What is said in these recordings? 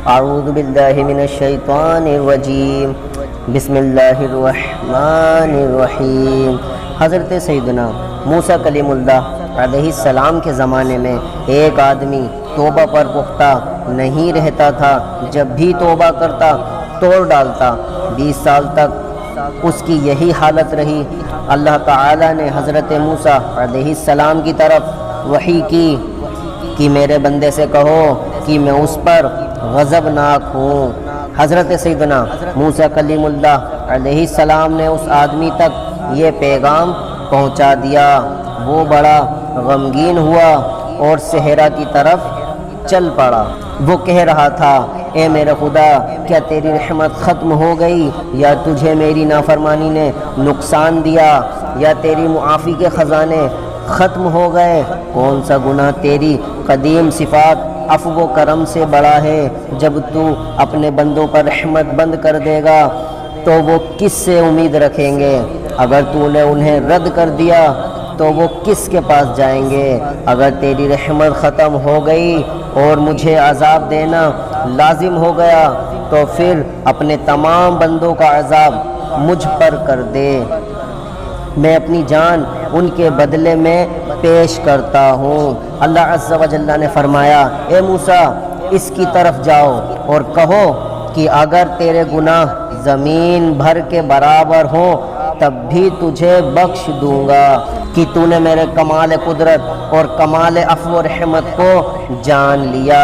اعوذ باللہ من الشیطان الرجیم، بسم اللہ الرحمن الرحیم۔ حضرت سیدنا موسیٰ کلیم اللہ علیہ السلام کے زمانے میں ایک آدمی توبہ پر پختہ نہیں رہتا تھا، جب بھی توبہ کرتا توڑ ڈالتا۔ 20 سال تک اس کی یہی حالت رہی۔ اللہ تعالی نے حضرت موسیٰ علیہ السلام کی طرف وحی کی کہ میرے بندے سے کہو کہ میں اس پر غضبناک ہوں۔ حضرت سیدنا موسیٰ کلیم اللہ علیہ السلام نے اس آدمی تک یہ پیغام پہنچا دیا۔ وہ بڑا غمگین ہوا اور صحرا کی طرف چل پڑا۔ وہ کہہ رہا تھا، اے میرے خدا، کیا تیری رحمت ختم ہو گئی، یا تجھے میری نافرمانی نے نقصان دیا، یا تیری معافی کے خزانے ختم ہو گئے؟ کون سا گناہ تیری قدیم صفات عفو و کرم سے بڑا ہے؟ جب تو اپنے بندوں پر رحمت بند کر دے گا تو وہ کس سے امید رکھیں گے؟ اگر تو نے انہیں رد کر دیا تو وہ کس کے پاس جائیں گے؟ اگر تیری رحمت ختم ہو گئی اور مجھے عذاب دینا لازم ہو گیا تو پھر اپنے تمام بندوں کا عذاب مجھ پر کر دے، میں اپنی جان ان کے بدلے میں پیش کرتا ہوں۔ اللہ عز و جل نے فرمایا، اے موسیٰ، اس کی طرف جاؤ اور کہو کہ اگر تیرے گناہ زمین بھر کے برابر ہوں تب بھی تجھے بخش دوں گا کہ تو نے میرے کمال قدرت اور کمال عفو و رحمت کو جان لیا۔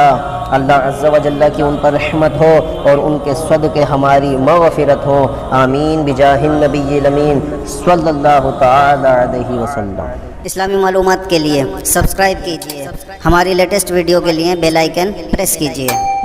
اللہ عز و جل کی ان پر رحمت ہو اور ان کے صدقے ہماری مغفرت ہو، آمین بجاہ النبی الامین صلی اللہ تعالی علیہ وسلم۔ اسلامی معلومات کے لیے سبسکرائب کیجیے، ہماری لیٹسٹ ویڈیو کے لیے بیل آئیکن پریس کیجیے۔